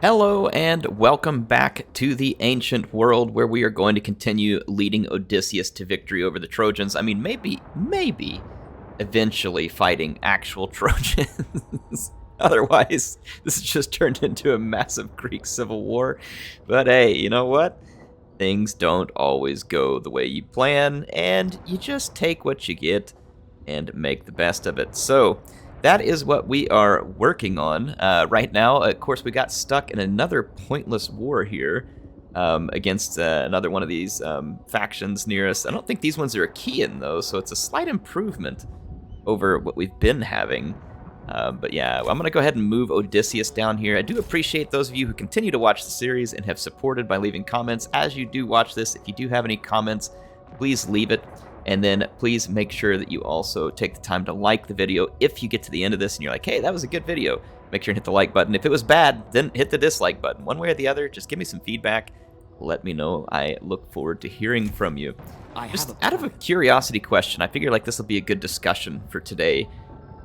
Hello and welcome back to the ancient world where we are going to continue leading Odysseus to victory over the Trojans. I mean, maybe eventually fighting actual Trojans. Otherwise, this has just turned into a massive Greek civil war. But hey, you know what? Things don't always go the way you plan, and you just take what you get and make the best of it. So, that is what we are working on right now. Of course, we got stuck in another pointless war here against another one of these factions near us. I don't think these ones are Achaean, though, so it's a slight improvement over what we've been having. But yeah, I'm going to go ahead and move Odysseus down here. I do appreciate those of you who continue to watch the series and have supported by leaving comments. As you do watch this, if you do have any comments, please leave it. And then please make sure that you also take the time to like the video. If you get to the end of this and you're like, hey, that was a good video, make sure and hit the like button. If it was bad, then hit the dislike button. One way or the other, just give me some feedback. Let me know. I look forward to hearing from you. Just out of a curiosity question, I figure like this will be a good discussion for today.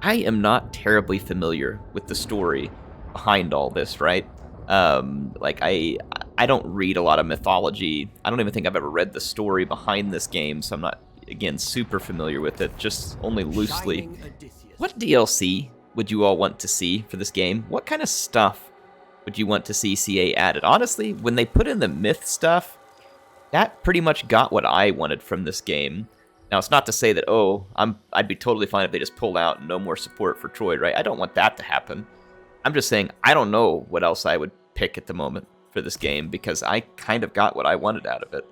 I am not terribly familiar with the story behind all this, right? I don't read a lot of mythology. I don't even think I've ever read the story behind this game, so I'm not, again, super familiar with it, just only loosely. What DLC would you all want to see for this game? What kind of stuff would you want to see CA added? Honestly, when they put in the myth stuff, that pretty much got what I wanted from this game. Now, it's not to say that, oh, I'd be totally fine if they just pulled out and no more support for Troy, right? I don't want that to happen. I'm just saying I don't know what else I would pick at the moment for this game because I kind of got what I wanted out of it.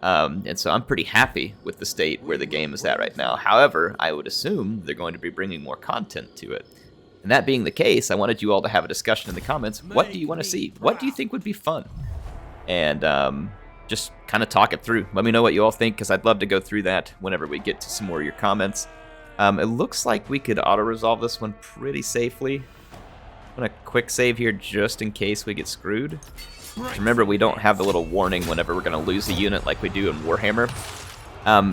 And so I'm pretty happy with the state where the game is at right now. However, I would assume they're going to be bringing more content to it. And that being the case, I wanted you all to have a discussion in the comments. What do you want to see? What do you think would be fun? And just kind of talk it through. Let me know what you all think, because I'd love to go through that whenever we get to some more of your comments. It looks like we could auto-resolve this one pretty safely. I'm going to quick save here just in case we get screwed. Remember, we don't have the little warning whenever we're going to lose a unit like we do in Warhammer.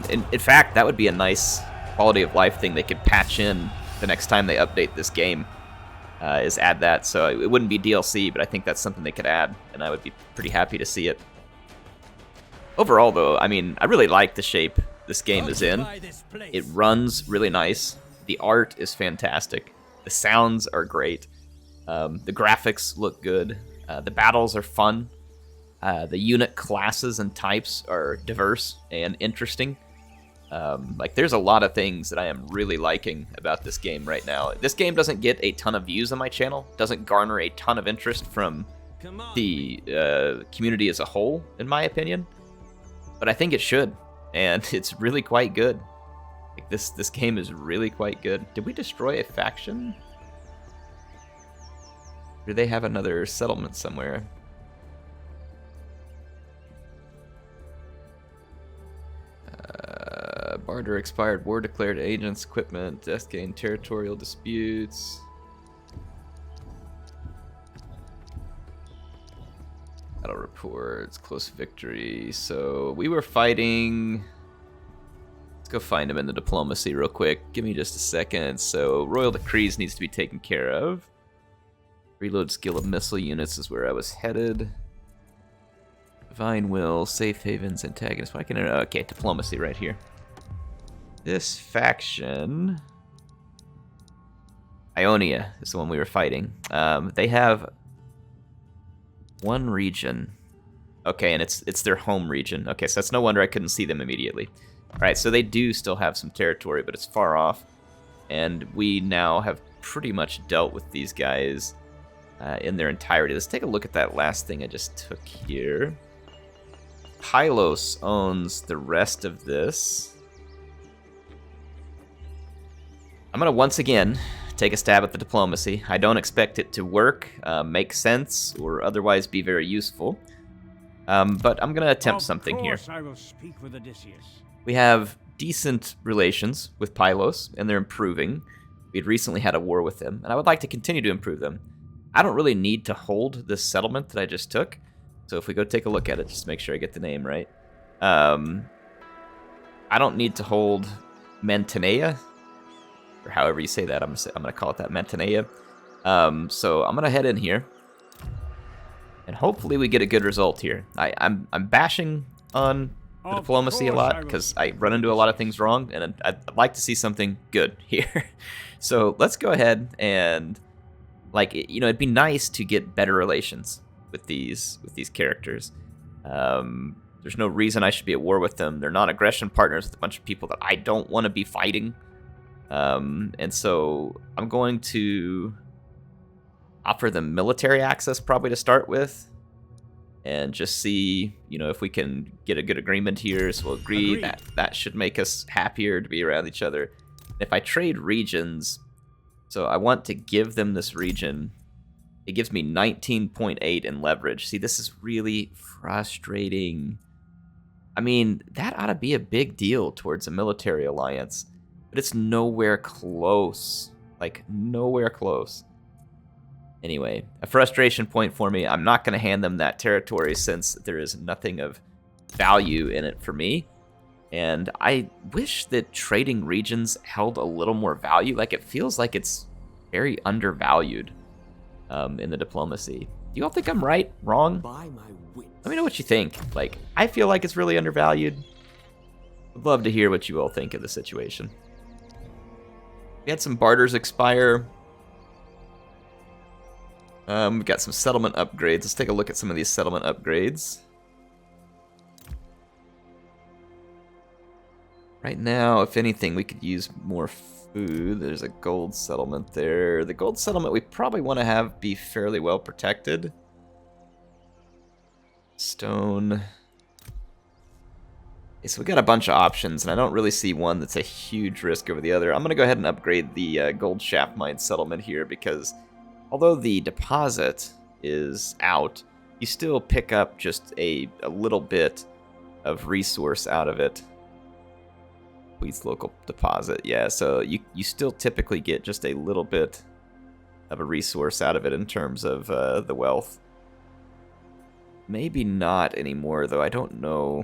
In fact, that would be a nice quality of life thing they could patch in the next time they update this game, is add that. So it wouldn't be DLC, but I think that's something they could add, and I would be pretty happy to see it. Overall, though, I mean, I really like the shape this game is in. It runs really nice. The art is fantastic. The sounds are great. The graphics look good. The battles are fun. The unit classes and types are diverse and interesting. There's a lot of things that I am really liking about this game right now. This game doesn't get a ton of views on my channel, doesn't garner a ton of interest from the community as a whole, in my opinion. But I think it should, and it's really quite good. Like this game is really quite good. Did we destroy a faction? Do they have another settlement somewhere? Barter expired, war declared, agents, equipment, death gain, territorial disputes. Battle reports, close victory. So we were fighting. Let's go find him in the diplomacy real quick. Give me just a second. So royal decrees needs to be taken care of. Reload skill of missile units is where I was headed. Divine will, safe havens, antagonists. Why can I? Okay, diplomacy right here. This faction, Ionia, is the one we were fighting. They have one region. Okay, and it's their home region. Okay, so that's no wonder I couldn't see them immediately. All right, so they do still have some territory, but it's far off. And we now have pretty much dealt with these guys in their entirety. Let's take a look at that last thing I just took here. Pylos owns the rest of this. I'm going to once again take a stab at the diplomacy. I don't expect it to work, make sense, or otherwise be very useful. But I'm going to attempt something here. I will speak with Odysseus. We have decent relations with Pylos, and they're improving. We'd recently had a war with them, and I would like to continue to improve them. I don't really need to hold this settlement that I just took, so if we go take a look at it, just make sure I get the name right. I don't need to hold Mantinea, or however you say that. I'm gonna call it that, Mantinea. So I'm gonna head in here. And hopefully we get a good result here. I'm bashing on the diplomacy a lot because I run into a lot of things wrong, and I'd like to see something good here. So let's go ahead and, like, you know, it'd be nice to get better relations with these characters. There's no reason I should be at war with them. They're non-aggression partners with a bunch of people that I don't want to be fighting. And so I'm going to offer them military access probably to start with, and just see, you know, if we can get a good agreement here. So we'll agree that that should make us happier to be around each other. If I trade regions, so I want to give them this region. It gives me 19.8 in leverage. See, this is really frustrating. I mean, that ought to be a big deal towards a military alliance, but it's nowhere close. Like, nowhere close. Anyway, a frustration point for me. I'm not going to hand them that territory since there is nothing of value in it for me. And I wish that trading regions held a little more value. Like, it feels like it's very undervalued in the diplomacy. Do you all think I'm right? Wrong? Let me know what you think. Like, I feel like it's really undervalued. I'd love to hear what you all think of the situation. We had some barters expire. We've got some settlement upgrades. Let's take a look at some of these settlement upgrades. Right now, if anything, we could use more food. There's a gold settlement there. The gold settlement we probably want to have be fairly well protected. Stone. Okay, so we got a bunch of options, and I don't really see one that's a huge risk over the other. I'm going to go ahead and upgrade the gold shaft mine settlement here, because although the deposit is out, you still pick up just a little bit of resource out of it. Please, local deposit. Yeah, so you still typically get just a little bit of a resource out of it in terms of the wealth. Maybe not anymore, though. I don't know.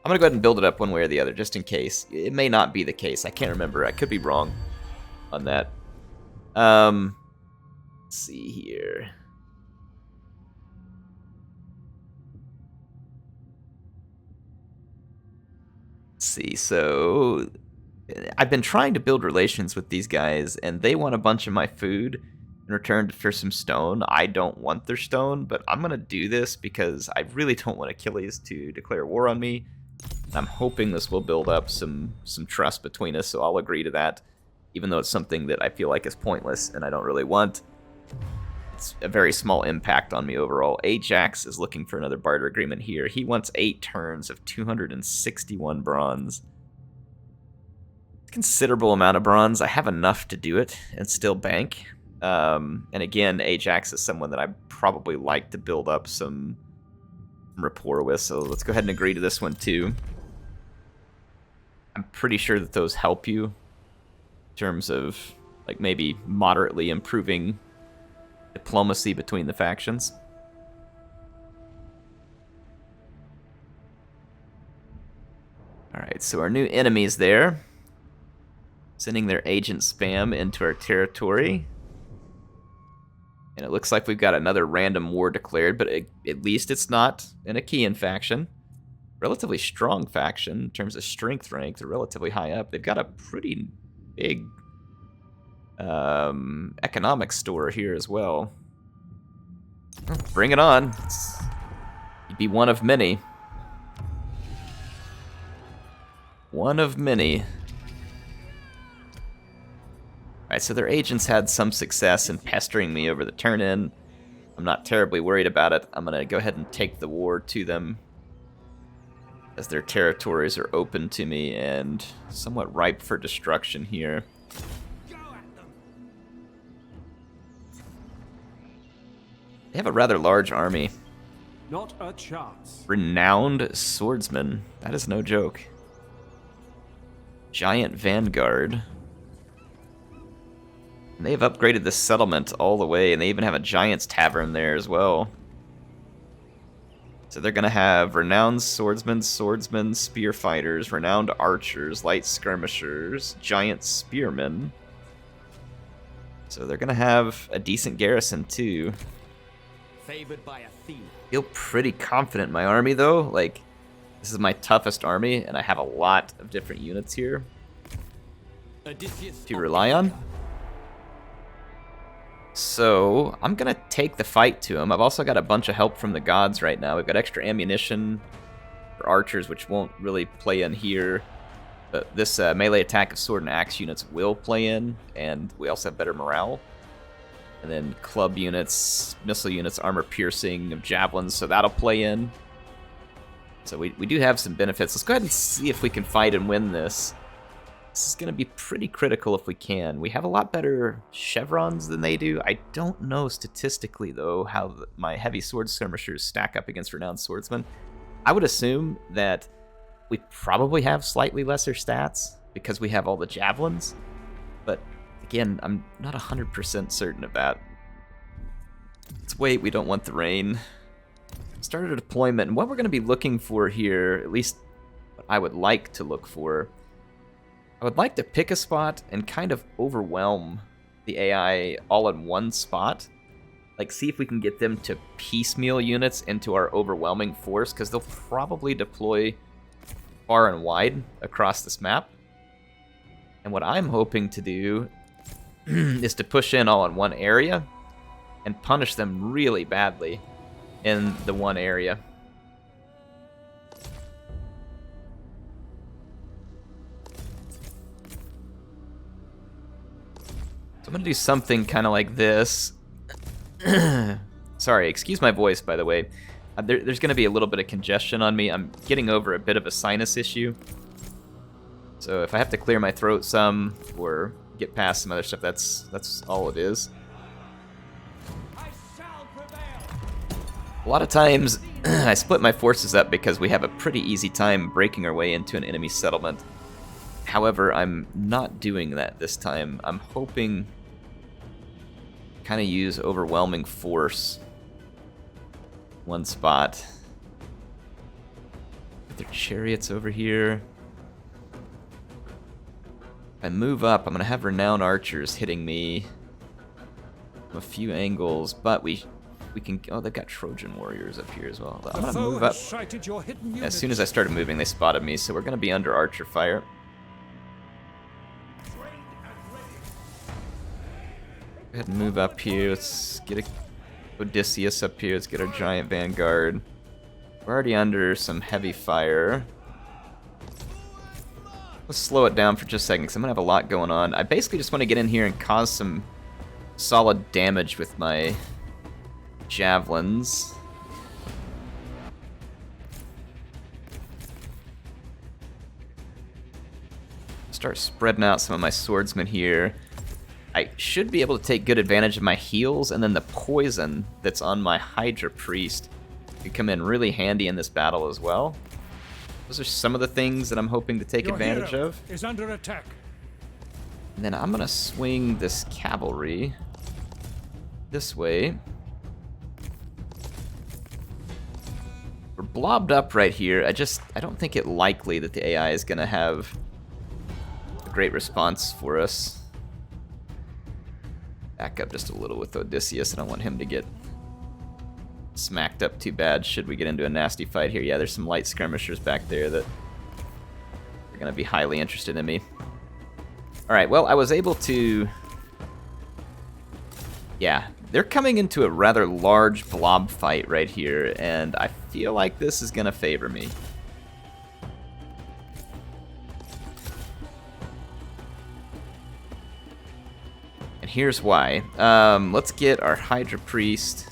I'm going to go ahead and build it up one way or the other, just in case. It may not be the case. I can't remember. I could be wrong on that. Let's see here. Let's see, so I've been trying to build relations with these guys, and they want a bunch of my food in return for some stone. I don't want their stone, but I'm going to do this because I really don't want Achilles to declare war on me. I'm hoping this will build up some trust between us, so I'll agree to that, even though it's something that I feel like is pointless and I don't really want. It's a very small impact on me overall. Ajax is looking for another barter agreement here. He wants 8 turns of 261 bronze. Considerable amount of bronze. I have enough to do it and still bank. And again, Ajax is someone that I probably like to build up some rapport with, so let's go ahead and agree to this one too. I'm pretty sure that those help you in terms of, like, maybe moderately improving diplomacy between the factions. Alright, so our new enemies there, sending their agent spam into our territory. And it looks like we've got another random war declared, but at least it's not an Achaean faction. Relatively strong faction in terms of strength rank. They're relatively high up. They've got a pretty big economic store here as well. Bring it on. You'd be one of many. One of many. Alright, so their agents had some success in pestering me over the turn-in. I'm not terribly worried about it. I'm going to go ahead and take the war to them, as their territories are open to me and somewhat ripe for destruction here. They have a rather large army. Not a chance. Renowned swordsman. That is no joke. Giant vanguard. And they've upgraded the settlement all the way, and they even have a giant's tavern there as well. So they're going to have renowned swordsmen, spear fighters, renowned archers, light skirmishers, giant spearmen. So they're going to have a decent garrison too. Favored by Athena. Feel pretty confident in my army though. Like, this is my toughest army, and I have a lot of different units here Odysseus to rely on. So I'm gonna take the fight to him. I've also got a bunch of help from the gods right now. We've got extra ammunition for archers, which won't really play in here. But this melee attack of sword and axe units will play in, and we also have better morale. And then club units, missile units, armor piercing of javelins, so that'll play in. So we do have some benefits. Let's go ahead and see if we can fight and win this. This is going to be pretty critical if we can. We have a lot better chevrons than they do. I don't know statistically, though, how my heavy sword skirmishers stack up against renowned swordsmen. I would assume that we probably have slightly lesser stats because we have all the javelins. But again, I'm not 100% certain of that. Let's wait. We don't want the rain. Started a deployment, and what we're going to be looking for here, at least what I would like to look for, I would like to pick a spot and kind of overwhelm the AI all in one spot. Like, see if we can get them to piecemeal units into our overwhelming force, because they'll probably deploy far and wide across this map. And what I'm hoping to do is to push in all in one area and punish them really badly in the one area. So I'm gonna do something kind of like this. Sorry, excuse my voice, by the way. There's gonna be a little bit of congestion on me. I'm getting over a bit of a sinus issue. So if I have to clear my throat some or get past some other stuff, that's all it is. A lot of times, I split my forces up because we have a pretty easy time breaking our way into an enemy settlement. However, I'm not doing that this time. I'm hoping to kind of use overwhelming force. One spot. Put their chariots over here. If I move up, I'm going to have renowned archers hitting me from a few angles, but we can... Oh, they've got Trojan warriors up here as well. I'm going to move up. As soon as I started moving, they spotted me, so we're going to be under archer fire. Go ahead and move up here. Let's get Odysseus up here. Let's get our giant vanguard. We're already under some heavy fire. Let's slow it down for just a second, because I'm going to have a lot going on. I basically just want to get in here and cause some solid damage with my javelins. Start spreading out some of my swordsmen here. I should be able to take good advantage of my heals, and then the poison that's on my Hydra Priest could come in really handy in this battle as well. Those are some of the things that I'm hoping to take advantage of. Is under attack. And then I'm gonna swing this cavalry this way. We're blobbed up right here. I don't think it likely that the AI is gonna have a great response for us. Back up just a little with Odysseus. I don't want him to get smacked up too bad should we get into a nasty fight here. Yeah, there's some light skirmishers back there that are going to be highly interested in me. Alright, well, I was able to... Yeah, they're coming into a rather large blob fight right here, and I feel like this is going to favor me. Here's why. Let's get our Hydra Priest.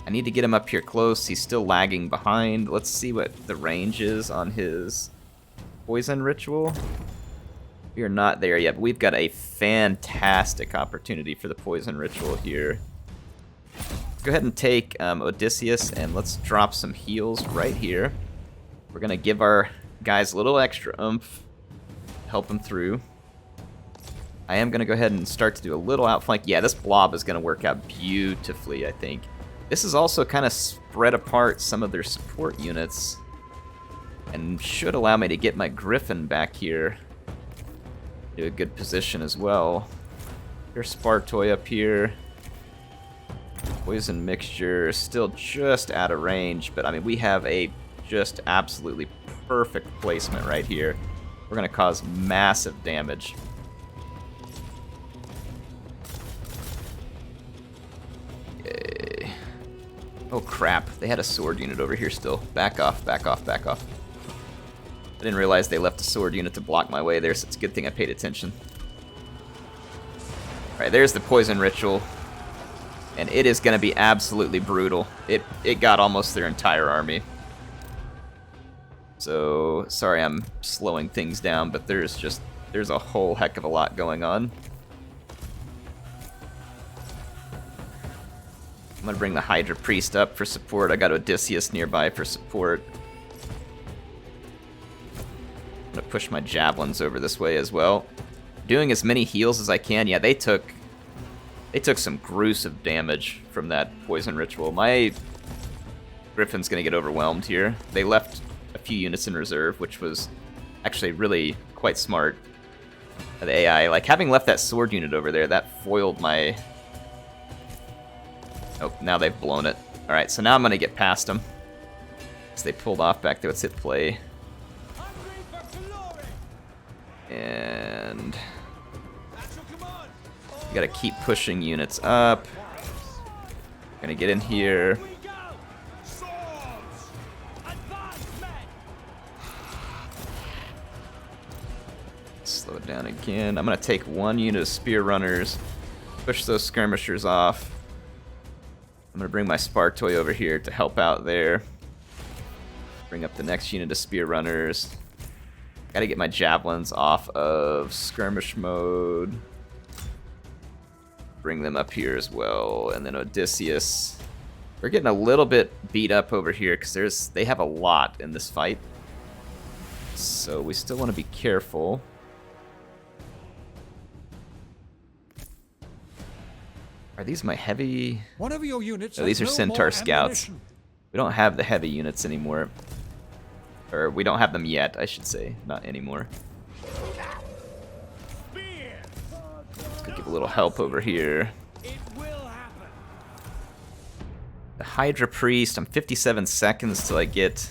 I need to get him up here close. He's still lagging behind. Let's see what the range is on his poison ritual. We are not there yet, but we've got a fantastic opportunity for the poison ritual here. Go ahead and take Odysseus, and let's drop some heals right here. We're going to give our guys a little extra oomph, help them through. I am going to go ahead and start to do a little outflank. Yeah, this blob is going to work out beautifully, I think. This is also kind of spread apart some of their support units and should allow me to get my Griffin back here to a good position as well. There's Spartoi up here. Poison mixture still just out of range, but I mean we have a just absolutely perfect placement right here. We're gonna cause massive damage. Okay. Oh crap, they had a sword unit over here still. Back off, back off, back off. I didn't realize they left a sword unit to block my way there, so it's a good thing I paid attention. Alright, there's the poison ritual. And it is going to be absolutely brutal. It got almost their entire army. So, sorry I'm slowing things down, but there's a whole heck of a lot going on. I'm going to bring the Hydra Priest up for support. I got Odysseus nearby for support. I'm going to push my javelins over this way as well. Doing as many heals as I can. Yeah, they took some gruesome damage from that poison ritual. My Griffin's gonna get overwhelmed here. They left a few units in reserve, which was actually really quite smart. The AI, like having left that sword unit over there, that foiled my... Oh, now they've blown it. Alright, so now I'm gonna get past them. So they pulled off back there. Let's hit play. And... gotta keep pushing units up. Gonna get in here. Slow it down again. I'm gonna take one unit of spear runners, push those skirmishers off. I'm gonna bring my Spartoi over here to help out there. Bring up the next unit of spear runners. Gotta get my javelins off of skirmish mode. Bring them up here as well, and then Odysseus. We're getting a little bit beat up over here because they have a lot in this fight, so we still want to be careful. Are these my heavy? One of your units. Oh, these are no Centaur more scouts. ammunition. We don't have the heavy units anymore, or we don't have them yet, I should say, not anymore. Could give a little help over here. It will happen. The Hydra Priest, I'm 57 seconds till I get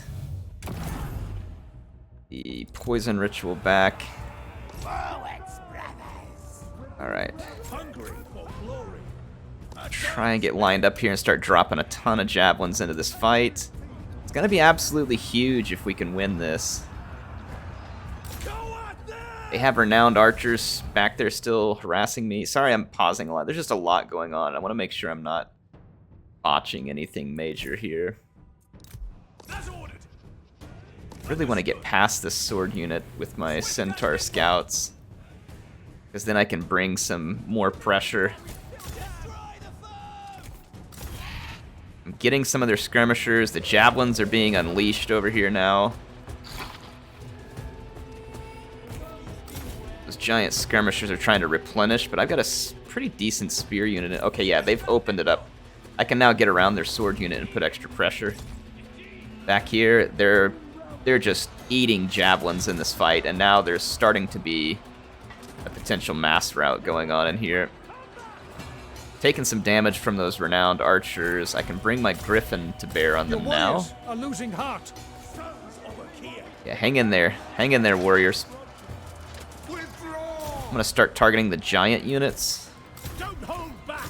the poison ritual back. Alright. Try and get lined up here and start dropping a ton of javelins into this fight. It's gonna be absolutely huge if we can win this. They have renowned archers back there still harassing me. Sorry I'm pausing a lot. There's just a lot going on. I want to make sure I'm not botching anything major here. Really want to get past this sword unit with my Centaur scouts, because then I can bring some more pressure. I'm getting some of their skirmishers. The javelins are being unleashed over here now. Giant skirmishers are trying to replenish, but I've got a pretty decent spear unit. Okay, yeah, they've opened it up. I can now get around their sword unit and put extra pressure. Back here, they're just eating javelins in this fight, and now there's starting to be a potential mass rout going on in here. Taking some damage from those renowned archers. I can bring my Griffin to bear on them now. Are losing heart. Yeah, hang in there, warriors. I'm gonna start targeting the giant units. Don't hold back.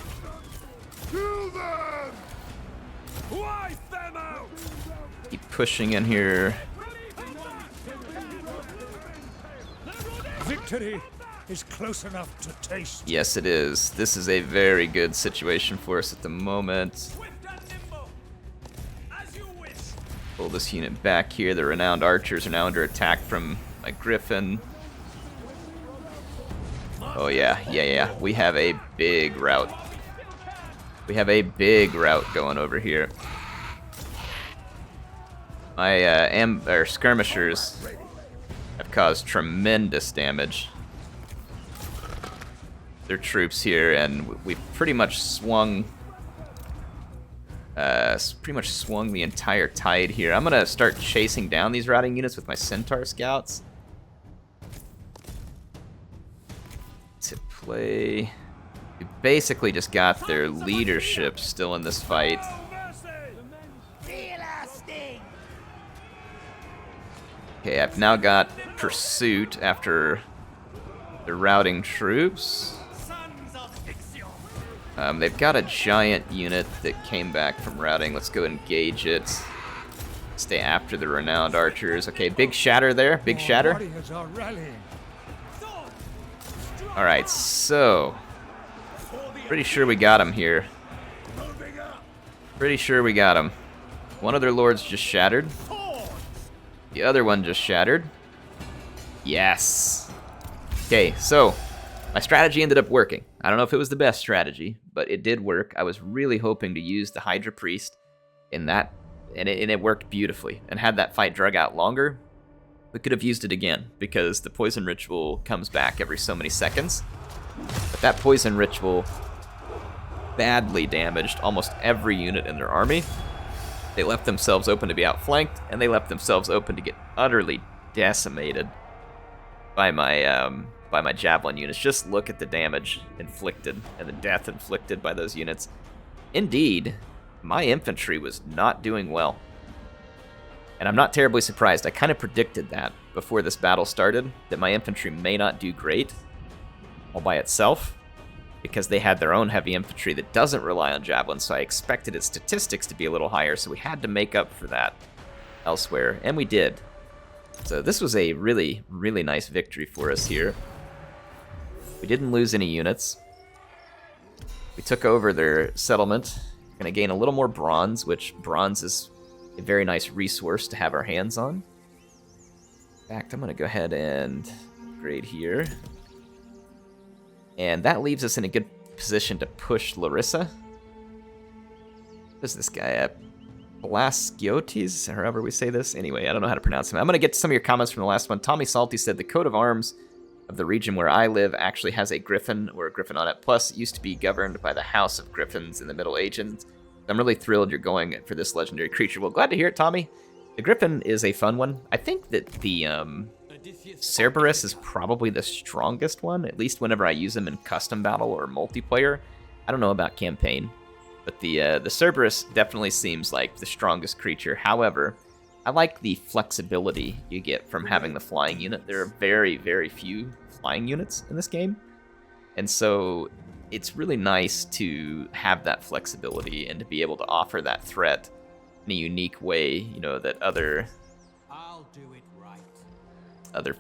Kill them. Wipe them out. Keep pushing in here. Victory is close enough to taste. Yes, it is. This is a very good situation for us at the moment. Pull this unit back here. The renowned archers are now under attack from my Griffin. Oh yeah. We have a big rout. We have a big rout going over here. My skirmishers have caused tremendous damage. Their troops here, and we've pretty much swung the entire tide here. I'm gonna start chasing down these routing units with my Centaur scouts. To play. We basically just got their leadership still in this fight. Okay, I've now got pursuit after the routing troops. They've got a giant unit that came back from routing. Let's go engage it. Stay after the renowned archers. Okay, big shatter there. Big shatter. Alright, so... pretty sure we got him here. Pretty sure we got him. One of their lords just shattered. The other one just shattered. Yes. Okay, so my strategy ended up working. I don't know if it was the best strategy, but it did work. I was really hoping to use the Hydra Priest in that, and it worked beautifully. And had that fight drug out longer, we could have used it again, because the poison ritual comes back every so many seconds. But that poison ritual badly damaged almost every unit in their army. They left themselves open to be outflanked, and they left themselves open to get utterly decimated by my javelin units. Just look at the damage inflicted and the death inflicted by those units. Indeed, my infantry was not doing well. And I'm not terribly surprised. I kind of predicted that before this battle started, that my infantry may not do great all by itself, because they had their own heavy infantry that doesn't rely on javelins, so I expected its statistics to be a little higher, so we had to make up for that elsewhere, and we did. So this was a really, really nice victory for us here. We didn't lose any units. We took over their settlement. We're going to gain a little more bronze, which bronze is a very nice resource to have our hands on. In fact, I'm going to go ahead and upgrade here. And that leaves us in a good position to push Larissa. What is this guy at? Blaskiotes, or however we say this. Anyway, I don't know how to pronounce him. I'm going to get to some of your comments from the last one. Tommy Salty said, the coat of arms of the region where I live actually has a griffin or a griffin on it. Plus, it used to be governed by the House of Griffins in the Middle Ages. I'm really thrilled you're going for this legendary creature. Well, glad to hear it, Tommy. The griffin is a fun one. I think that the Cerberus is probably the strongest one, at least whenever I use them in custom battle or multiplayer. I don't know about campaign, but the Cerberus definitely seems like the strongest creature. However, I like the flexibility you get from having the flying unit. There are very, very few flying units in this game, and so it's really nice to have that flexibility and to be able to offer that threat in a unique way, you know, that other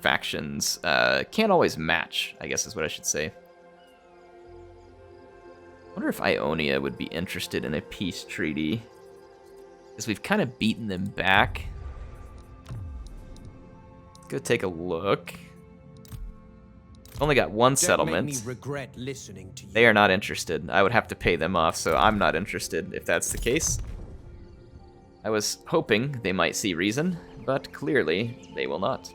factions can't always match, I guess is what I should say. I wonder if Ionia would be interested in a peace treaty, because we've kind of beaten them back. Let's go take a look. Only got one settlement. Don't make me regret listening to you. They are not interested. I would have to pay them off, so I'm not interested if that's the case. I was hoping they might see reason, but clearly they will not.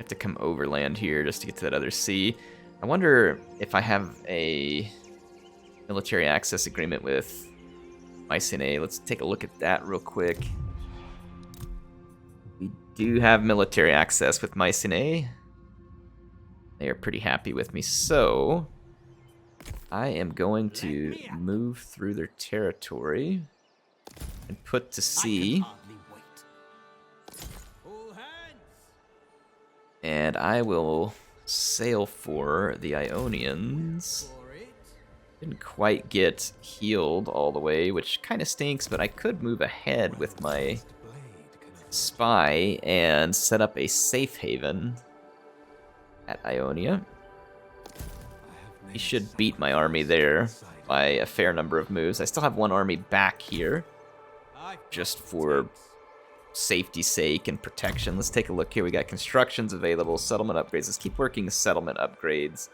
To come overland here just to get to that other sea. I wonder if I have a military access agreement with Mycenae. Let's take a look at that real quick. We do have military access with Mycenae. They are pretty happy with me, so I am going to move through their territory and put to sea. And I will sail for the Ionians. Didn't quite get healed all the way, which kind of stinks, but I could move ahead with my spy and set up a safe haven at Ionia. He should beat my army there by a fair number of moves. I still have one army back here, just for safety's sake and protection. Let's take a look here. We got constructions available, settlement upgrades. Let's keep working the settlement upgrades.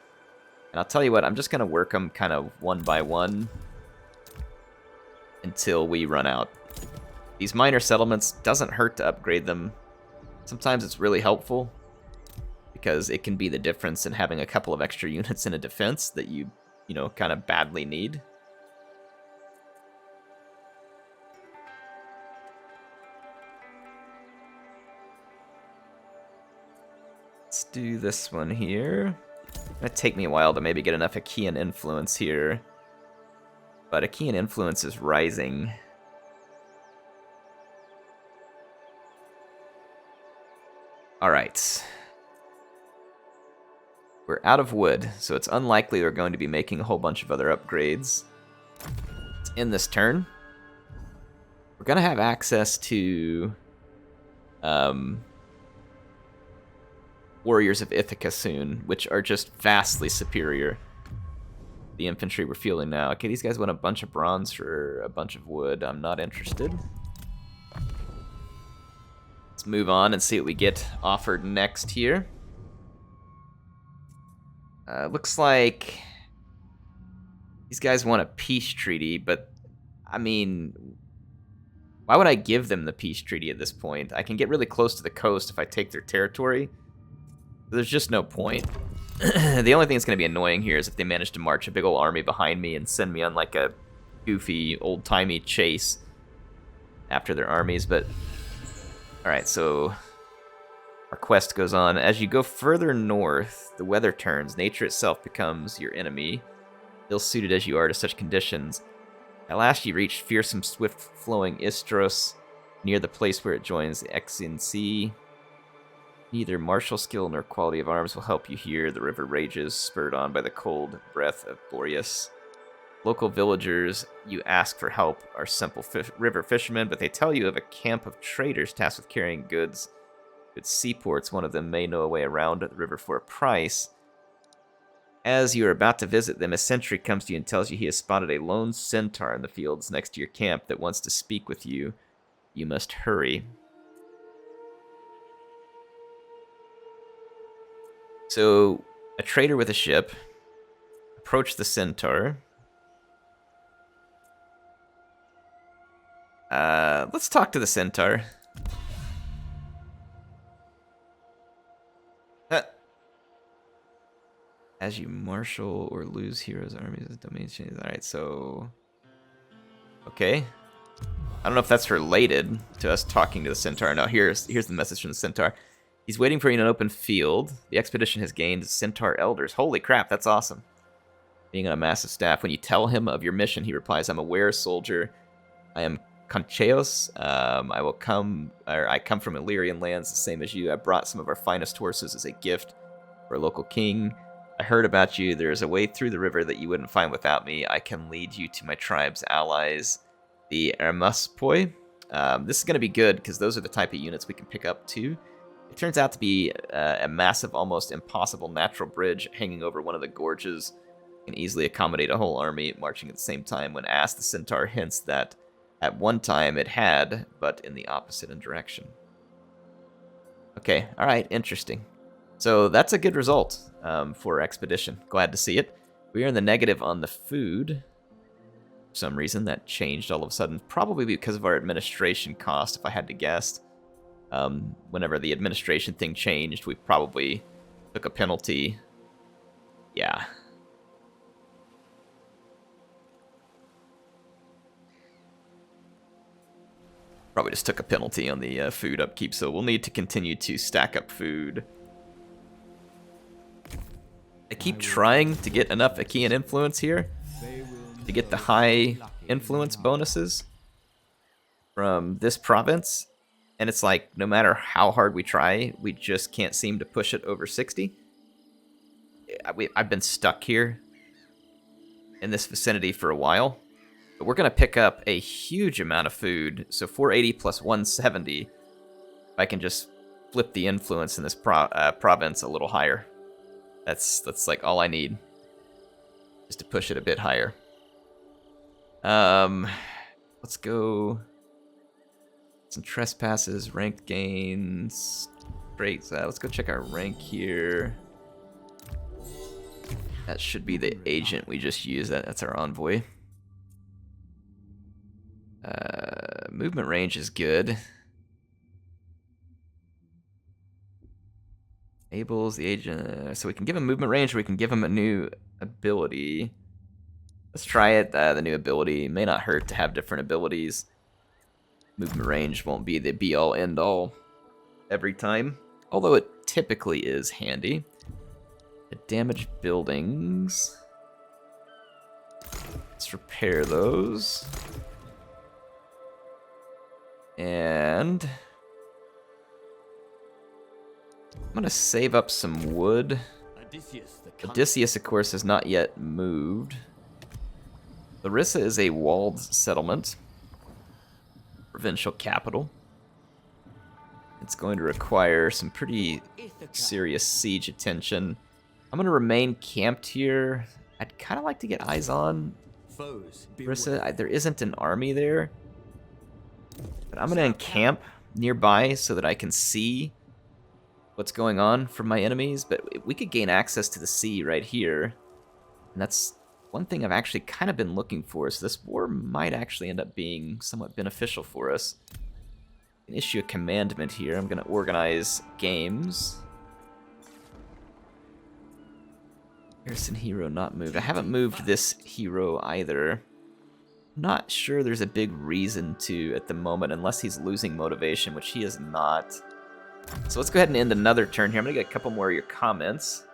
And I'll tell you what, I'm just going to work them kind of one by one until we run out. These minor settlements, doesn't hurt to upgrade them. Sometimes it's really helpful because it can be the difference in having a couple of extra units in a defense that you know, kind of badly need. do this one here. It'll take me a while to maybe get enough Achaean influence here. But Achaean influence is rising. Alright. We're out of wood, so it's unlikely we're going to be making a whole bunch of other upgrades. In this turn, we're going to have access to Warriors of Ithaca soon, which are just vastly superior. The infantry we're fielding now. Okay, these guys want a bunch of bronze for a bunch of wood. I'm not interested. Let's move on and see what we get offered next here. Looks like these guys want a peace treaty, but I mean, why would I give them the peace treaty at this point? I can get really close to the coast if I take their territory. There's just no point. The only thing that's going to be annoying here is if they manage to march a big old army behind me and send me on like a goofy, old-timey chase after their armies, but... Alright, so our quest goes on. As you go further north, the weather turns. Nature itself becomes your enemy, ill-suited as you are to such conditions. At last you reach fearsome, swift-flowing Istros, near the place where it joins the Exian Sea. Neither martial skill nor quality of arms will help you here. The river rages, spurred on by the cold breath of Boreas. Local villagers you ask for help are simple river fishermen, but they tell you of a camp of traders tasked with carrying goods. Good seaports, one of them may know a way around the river for a price. As you are about to visit them, a sentry comes to you and tells you he has spotted a lone centaur in the fields next to your camp that wants to speak with you. You must hurry. So, a trader with a ship approached the centaur. Let's talk to the centaur. As you marshal or lose heroes' armies, domain changes. Alright, so... Okay. I don't know if that's related to us talking to the centaur. No, here's the message from the centaur. He's waiting for you in an open field. The expedition has gained centaur elders. Holy crap, that's awesome. Being on a massive staff. When you tell him of your mission, he replies, I'm a were soldier. I am Concheos. I come from Illyrian lands, the same as you. I brought some of our finest horses as a gift for a local king. I heard about you. There is a way through the river that you wouldn't find without me. I can lead you to my tribe's allies, the Ermuspoi. This is going to be good, because those are the type of units we can pick up, too. It turns out to be a massive, almost impossible natural bridge hanging over one of the gorges. It can easily accommodate a whole army marching at the same time. When asked, the centaur hints that at one time it had, but in the opposite direction. Okay, alright, interesting. So that's a good result for our expedition. Glad to see it. We are in the negative on the food. For some reason that changed all of a sudden. Probably because of our administration cost, if I had to guess. Whenever the administration thing changed, we probably took a penalty. Yeah. Probably just took a penalty on the food upkeep, so we'll need to continue to stack up food. I keep trying to get enough Achaean influence here to get the high influence bonuses from this province. And it's like, no matter how hard we try, we just can't seem to push it over 60. I've been stuck here in this vicinity for a while. But we're going to pick up a huge amount of food. So 480 plus 170. If I can just flip the influence in this province a little higher. That's like all I need. Just to push it a bit higher. Let's go... Some trespasses, ranked gains. Great. Let's go check our rank here. That should be the agent we just used. That's our envoy. Movement range is good. Enables the agent. So we can give him movement range, or we can give him a new ability. Let's try it. The new ability may not hurt to have different abilities. Movement range won't be the be-all, end-all every time. Although it typically is handy. The damaged buildings. Let's repair those. And I'm gonna save up some wood. Odysseus, of course, has not yet moved. Larissa is a walled settlement. Provincial capital. It's going to require some pretty serious siege attention. I'm going to remain camped here. I'd kind of like to get eyes on Larissa. There isn't an army there. But I'm going to encamp nearby so that I can see what's going on from my enemies. But we could gain access to the sea right here. And that's one thing I've actually kind of been looking for. So this war might actually end up being somewhat beneficial for us. Can issue a commandment here. I'm going to organize games. Garrison hero not moved. I haven't moved this hero either. Not sure there's a big reason to at the moment, unless he's losing motivation, which he is not. So let's go ahead and end another turn here. I'm going to get a couple more of your comments.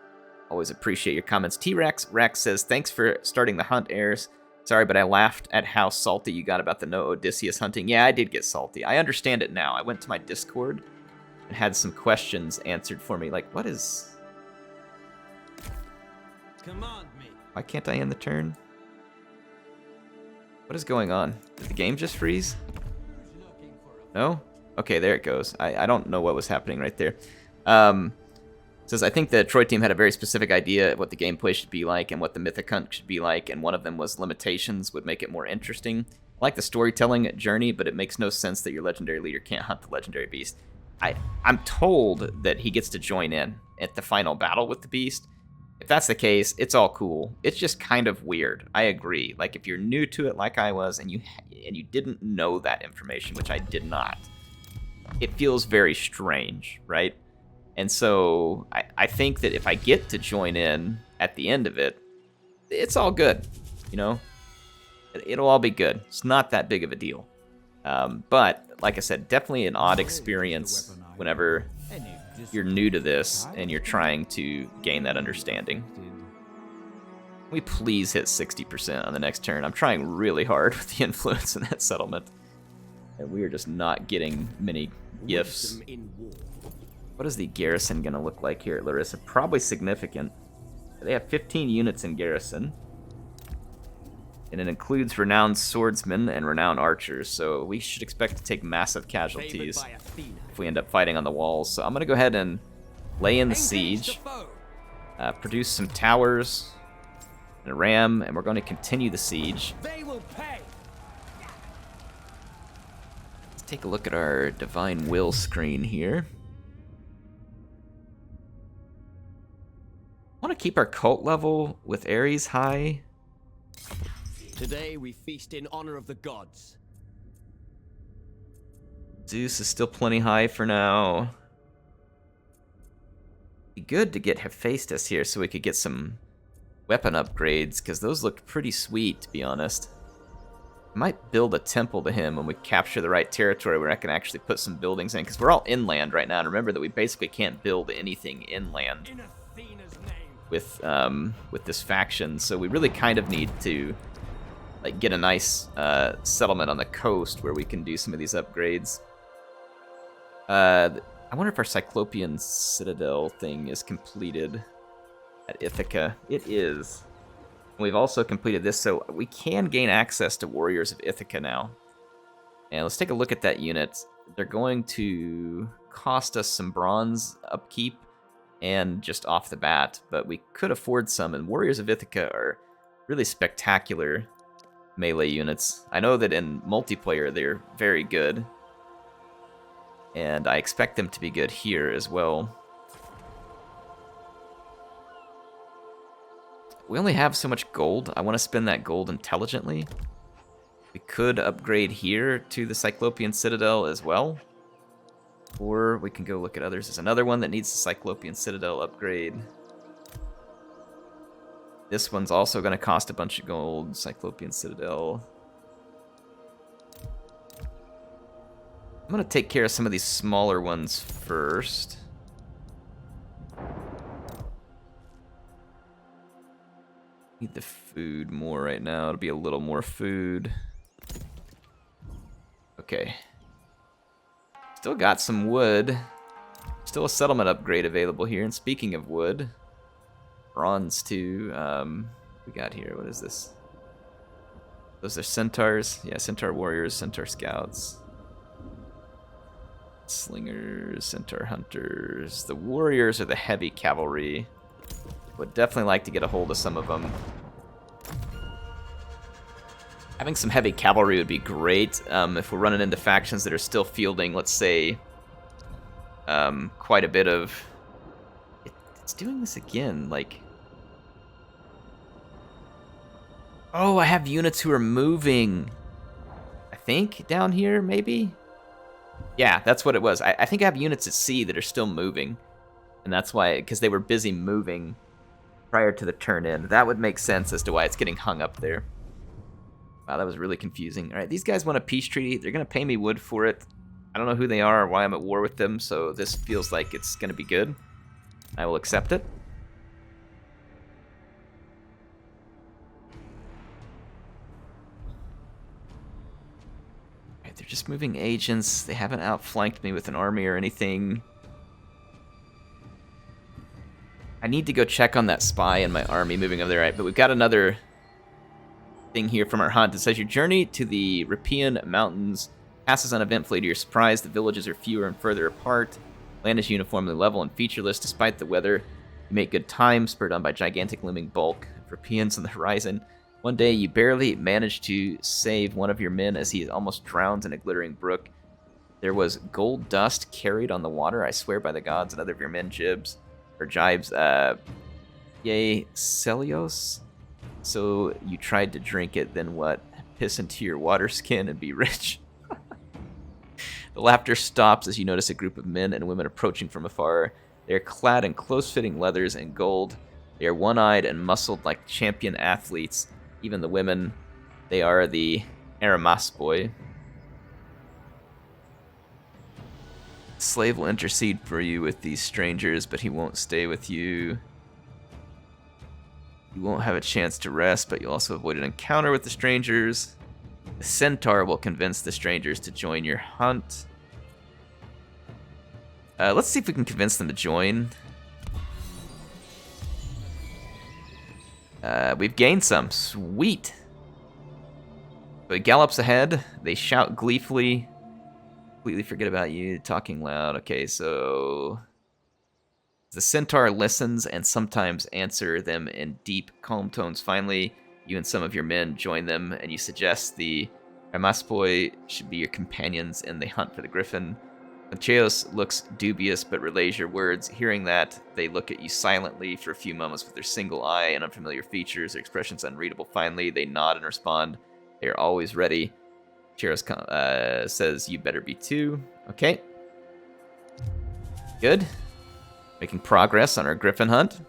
Always appreciate your comments. T-Rex says, thanks for starting the hunt, Aries. Sorry, but I laughed at how salty you got about the no Odysseus hunting. Yeah, I did get salty. I understand it now. I went to my Discord and had some questions answered for me. Like, what is... Command me. Why can't I end the turn? What is going on? Did the game just freeze? No? Okay, there it goes. I don't know what was happening right there. Says, I think the Troy team had a very specific idea of what the gameplay should be like and what the mythic hunt should be like, and one of them was limitations would make it more interesting. I like the storytelling journey, but it makes no sense that your legendary leader can't hunt the legendary beast. I'm told that he gets to join in at the final battle with the beast. If that's the case, it's all cool. It's just kind of weird. I agree. Like, if you're new to it like I was, and you didn't know that information, which I did not, it feels very strange, right? And so I think that if I get to join in at the end of it, it's all good, you know? It'll all be good. It's not that big of a deal. But, like I said, definitely an odd experience whenever you're new to this and you're trying to gain that understanding. Can we please hit 60% on the next turn? I'm trying really hard with the influence in that settlement. And we are just not getting many gifts. What is the garrison going to look like here at Larissa? Probably significant. They have 15 units in garrison. And it includes renowned swordsmen and renowned archers, so we should expect to take massive casualties if we end up fighting on the walls. So I'm going to go ahead and lay in the siege, produce some towers and a ram, and we're going to continue the siege. Let's take a look at our Divine Will screen here. I want to keep our cult level with Aries high. Today we feast in honor of the gods. Zeus is still plenty high for now. Be good to get Hephaestus here so we could get some weapon upgrades, because those looked pretty sweet, to be honest. I might build a temple to him when we capture the right territory where I can actually put some buildings in, because we're all inland right now, and remember that we basically can't build anything inland with this faction, so we really kind of need to like get a nice settlement on the coast where we can do some of these upgrades. I wonder if our Cyclopean Citadel thing is completed at Ithaca. It is. We've also completed this, so we can gain access to Warriors of Ithaca now. And let's take a look at that unit. They're going to cost us some bronze upkeep and just off the bat, but we could afford some, and Warriors of Ithaca are really spectacular melee units. I know that in multiplayer they're very good, and I expect them to be good here as well. We only have so much gold. I want to spend that gold intelligently. We could upgrade here to the Cyclopean Citadel as well. Or we can go look at others. There's another one that needs the Cyclopean Citadel upgrade. This one's also going to cost a bunch of gold. Cyclopean Citadel. I'm going to take care of some of these smaller ones first. Need the food more right now. It'll be a little more food. Okay. Still got some wood. Still a settlement upgrade available here. And speaking of wood, bronze too. We got here. What is this? Those are centaurs. Yeah, centaur warriors, centaur scouts. Slingers, centaur hunters. The warriors are the heavy cavalry. Would definitely like to get a hold of some of them. Having some heavy cavalry would be great if we're running into factions that are still fielding, let's say, quite a bit of... It's doing this again, like... Oh, I have units who are moving. I think down here, maybe? Yeah, that's what it was. I think I have units at sea that are still moving. And that's why, because they were busy moving prior to the turn in. That would make sense as to why it's getting hung up there. Wow, that was really confusing. All right, these guys want a peace treaty. They're going to pay me wood for it. I don't know who they are or why I'm at war with them, so this feels like it's going to be good. I will accept it. All right, they're just moving agents. They haven't outflanked me with an army or anything. I need to go check on that spy and my army moving over there, right? But we've got another thing here from our hunt. It says, your journey to the Rippean Mountains passes uneventfully. To your surprise, the villages are fewer and further apart. Land is uniformly level and featureless despite the weather. You make good time, spurred on by gigantic looming bulk of Rippeans on the horizon. One day, you barely manage to save one of your men as he almost drowns in a glittering brook. There was gold dust carried on the water. I swear by the gods, another of your men jibes. Or jibes, yay, Celios? So you tried to drink it, then what? Piss into your water skin and be rich. The laughter stops as you notice a group of men and women approaching from afar. They are clad in close-fitting leathers and gold. They are one-eyed and muscled like champion athletes. Even the women, they are the Aramaspoi. Slave will intercede for you with these strangers, but he won't stay with you. You won't have a chance to rest, but you'll also avoid an encounter with the strangers. The centaur will convince the strangers to join your hunt. Let's see if we can convince them to join. We've gained some. Sweet. So he gallops ahead. They shout gleefully. Completely forget about you, talking loud. Okay, so the centaur listens and sometimes answer them in deep, calm tones. Finally, you and some of your men join them, and you suggest the Ramaspoi should be your companions in the hunt for the Griffin. Concheos looks dubious but relays your words. Hearing that, they look at you silently for a few moments with their single eye and unfamiliar features, their expressions unreadable. Finally, they nod and respond. They are always ready. Cheros says, you better be too. Okay. Good. Making progress on our Griffin hunt.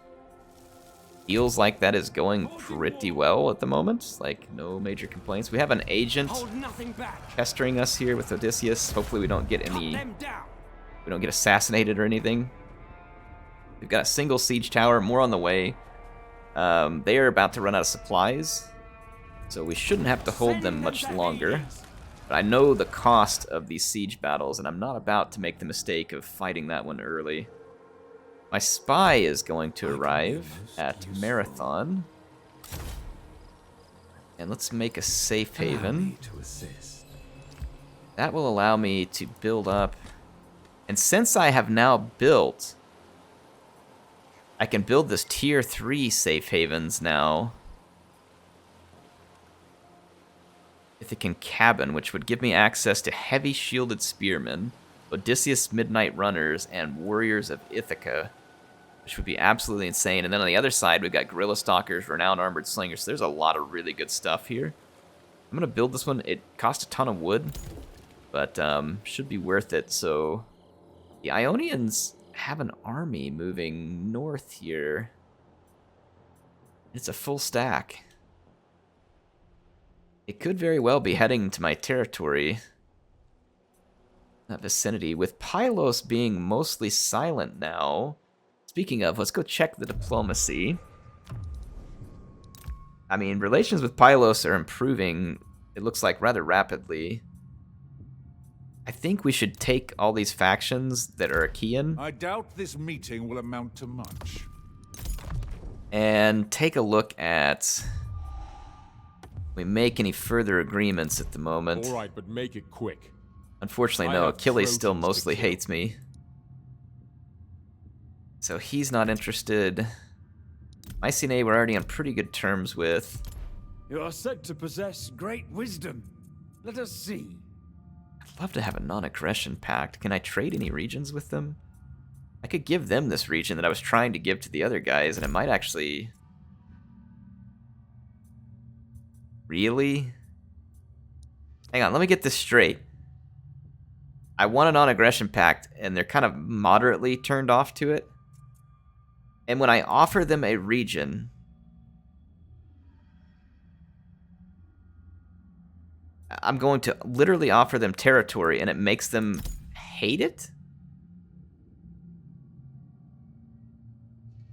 Feels like that is going pretty well at the moment. Like, no major complaints. We have an agent pestering us here with Odysseus. Hopefully we don't get assassinated or anything. We've got a single siege tower, more on the way. They are about to run out of supplies, so we shouldn't have to hold them much longer. But I know the cost of these siege battles, and I'm not about to make the mistake of fighting that one early. My spy is going to arrive at Marathon. And let's make a safe haven. That will allow me to build up. And since I have now built, I can build this tier 3 safe havens now. Ithacan cabin, which would give me access to heavy shielded spearmen, Odysseus Midnight Runners, and Warriors of Ithaca, which would be absolutely insane. And then on the other side, we've got Guerrilla Stalkers, Renowned Armored Slingers. So there's a lot of really good stuff here. I'm going to build this one. It cost a ton of wood, but should be worth it. So the Ionians have an army moving north here. It's a full stack. It could very well be heading to my territory, that vicinity, with Pylos being mostly silent now. Speaking of, let's go check the diplomacy. I mean, relations with Pylos are improving, it looks like, rather rapidly. I think we should take all these factions that are Achaean I doubt this meeting will amount to much. and take a look at... we make any further agreements at the moment. All right, but make it quick. Unfortunately, I no. have Achilles still Trojans to mostly kill. hates me. So he's not interested. Mycenae we're already on pretty good terms with. You are said to possess great wisdom. Let us see. I'd love to have a non-aggression pact. Can I trade any regions with them? I could give them this region that I was trying to give to the other guys, and it might actually... Really? Hang on, let me get this straight. I want a non-aggression pact, and they're kind of moderately turned off to it. And when I offer them a region... I'm going to literally offer them territory, and it makes them hate it?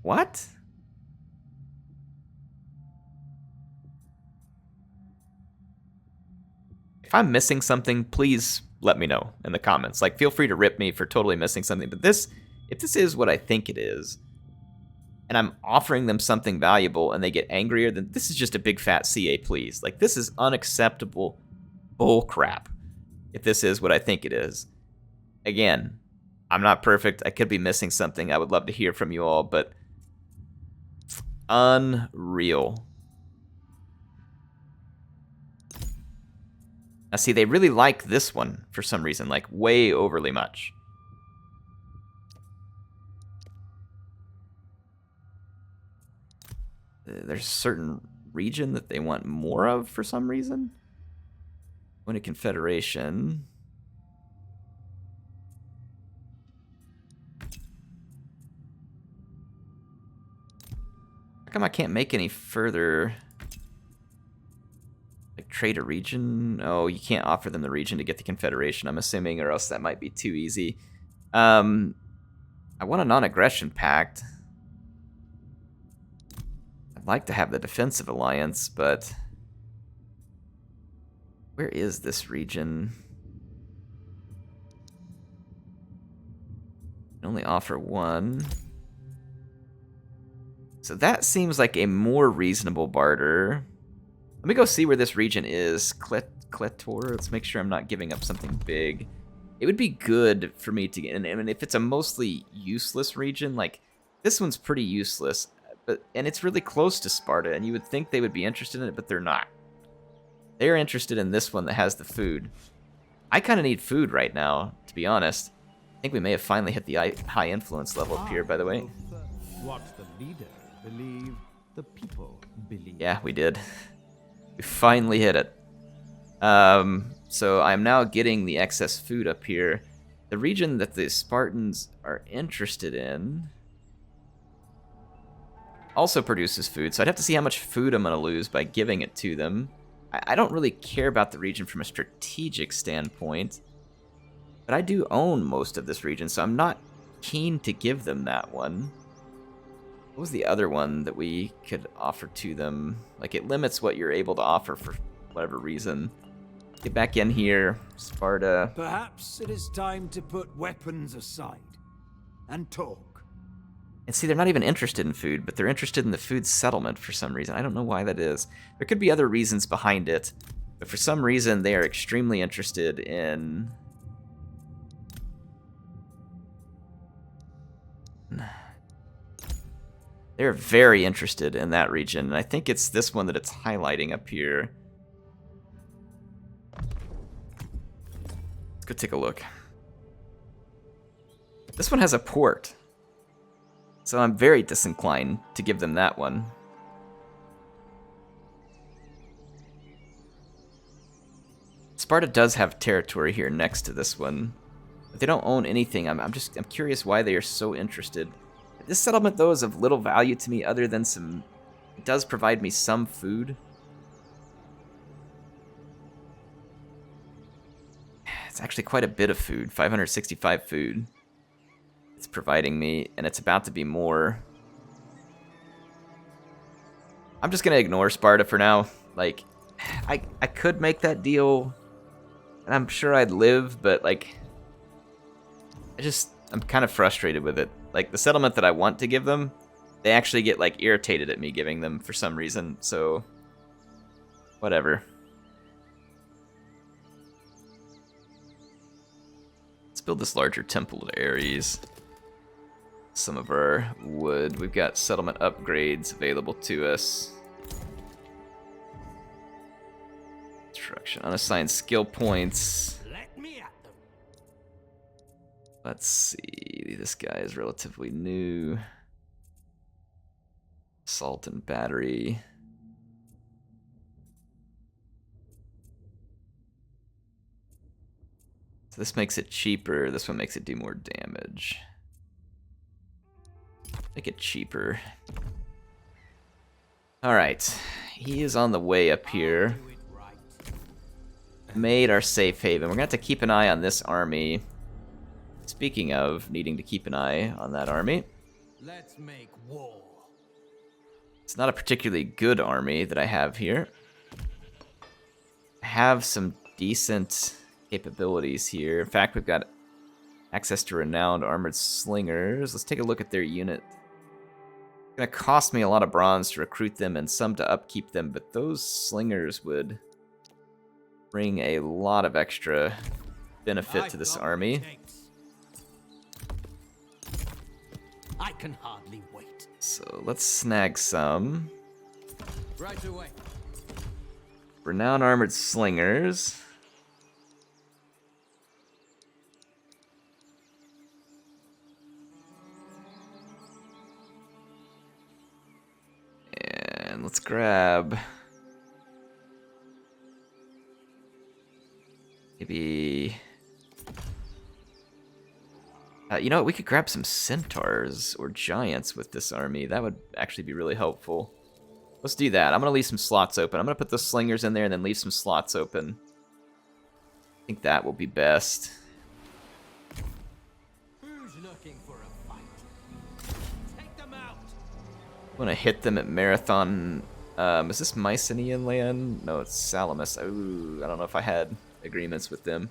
What? If I'm missing something, please let me know in the comments. Like, feel free to rip me for totally missing something. But this, if this is what I think it is, and I'm offering them something valuable and they get angrier, then this is just a big fat CA please. Like, this is unacceptable bull crap if this is what I think it is. Again, I'm not perfect. I could be missing something. I would love to hear from you all, but unreal. Now see, they really like this one for some reason, like way overly much. There's a certain region that they want more of for some reason. When a confederation. How come I can't make any further... like, trade a region? Oh, you can't offer them the region to get the confederation, I'm assuming, or else that might be too easy. I want a non-aggression pact. I'd like to have the defensive alliance, but... where is this region? I can only offer one. So that seems like a more reasonable barter. Let me go see where this region is. Kletor. Let's make sure I'm not giving up something big. It would be good for me to get... and I mean, if it's a mostly useless region, like, this one's pretty useless. And it's really close to Sparta, and you would think they would be interested in it, but they're not. They're interested in this one that has the food. I kind of need food right now, to be honest. I think we may have finally hit the high influence level up here, by the way. What the leader believe, the people believe. Yeah, we did. We finally hit it. So I'm now getting the excess food up here. The region that the Spartans are interested in also produces food, so I'd have to see how much food I'm going to lose by giving it to them. I don't really care about the region from a strategic standpoint, but I do own most of this region, so I'm not keen to give them that one. What was the other one that we could offer to them? Like, it limits what you're able to offer for whatever reason. Get back in here, Sparta. Perhaps it is time to put weapons aside and talk. And see, they're not even interested in food, but they're interested in the food settlement for some reason. I don't know why that is. There could be other reasons behind it, but for some reason they are extremely interested in... they're very interested in that region, and I think it's this one that it's highlighting up here. Let's go take a look. This one has a port. So I'm very disinclined to give them that one. Sparta does have territory here next to this one, but they don't own anything. I'm curious why they are so interested. This settlement, though, is of little value to me other than some... it does provide me some food. It's actually quite a bit of food, 565 food. It's providing me, and it's about to be more. I'm just gonna ignore Sparta for now. Like, I could make that deal, and I'm sure I'd live, but like, I'm kind of frustrated with it. Like, the settlement that I want to give them, they actually get like irritated at me giving them for some reason. So, whatever. Let's build this larger temple of Aries. Some of our wood. We've got settlement upgrades available to us. Construction. Unassigned skill points. Let me at them. Let's see. This guy is relatively new. Assault and battery. So this makes it cheaper. This one makes it do more damage. Make it cheaper. Alright. He is on the way up here. Made our safe haven. We're going to have to keep an eye on this army. Speaking of needing to keep an eye on that army. Let's make war. It's not a particularly good army that I have here. I have some decent capabilities here. In fact, we've got access to renowned armored slingers. Let's take a look at their unit. It's going to cost me a lot of bronze to recruit them and some to upkeep them, but those slingers would bring a lot of extra benefit to this army. I can hardly wait. So let's snag some. Right away. Renowned armored slingers. And let's grab maybe you know what, we could grab some centaurs or giants with this army. That would actually be really helpful. Let's do that. I'm gonna leave some slots open. I'm gonna put the slingers in there and then leave some slots open. I think that will be best. Who's looking for a fight? Take them out. I'm gonna hit them at Marathon. Is this Mycenaean land? No, it's Salamis. Ooh, I don't know if I had agreements with them.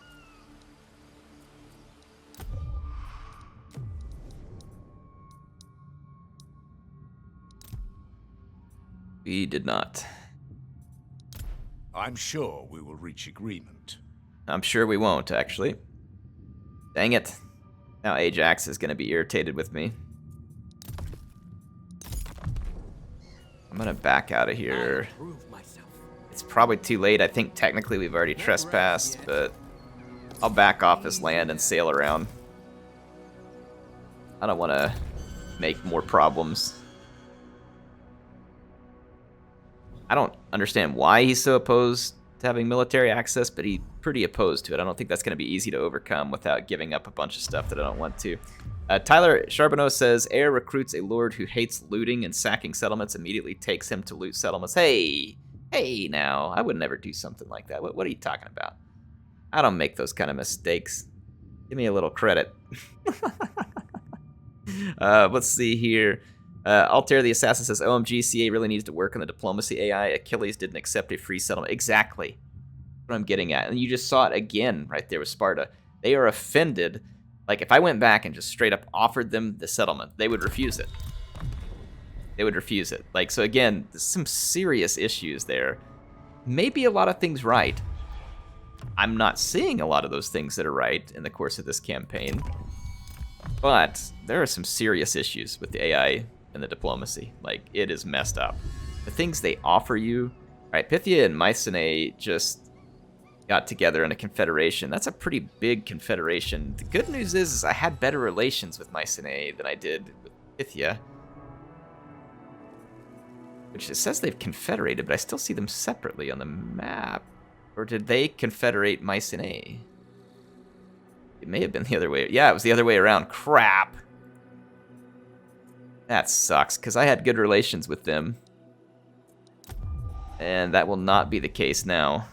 We did not. I'm sure we will reach agreement. I'm sure we won't, actually. Dang it. Now Ajax is going to be irritated with me. I'm going to back out of here. It's probably too late. I think technically we've already trespassed, but I'll back off his land and sail around. I don't want to make more problems. I don't understand why he's so opposed to having military access, but he's pretty opposed to it. I don't think that's going to be easy to overcome without giving up a bunch of stuff that I don't want to. Tyler Charbonneau says, Heir recruits a lord who hates looting and sacking settlements, immediately takes him to loot settlements. Hey now, I would never do something like that. What are you talking about? I don't make those kind of mistakes. Give me a little credit. Let's see here. Altair the Assassin says, OMG, CA really needs to work on the diplomacy AI. Achilles didn't accept a free settlement. Exactly what I'm getting at. And you just saw it again right there with Sparta. They are offended. Like, if I went back and just straight up offered them the settlement, they would refuse it. They would refuse it. Like, so again, there's some serious issues there. Maybe a lot of things right. I'm not seeing a lot of those things that are right in the course of this campaign. But there are some serious issues with the AI and the diplomacy. Like, it is messed up. The things they offer you, right? Pythia and Mycenae just got together in a confederation. That's a pretty big confederation. The good news is I had better relations with Mycenae than I did with Pythia. Which it says they've confederated, but I still see them separately on the map. Or did they confederate Mycenae? It may have been the other way. Yeah, it was the other way around. Crap. That sucks, because I had good relations with them. And that will not be the case now.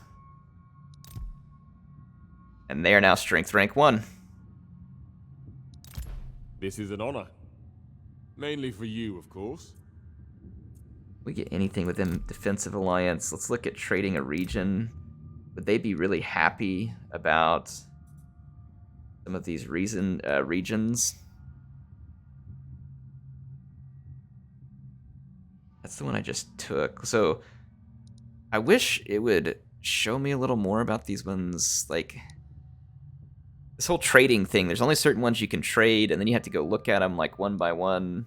And they are now strength rank 1. This is an honor. Mainly for you, of course. We get anything within defensive alliance. Let's look at trading a region. Would they be really happy about some of these regions? That's the one I just took. So I wish it would show me a little more about these ones. Like this whole trading thing. There's only certain ones you can trade, and then you have to go look at them like one by one.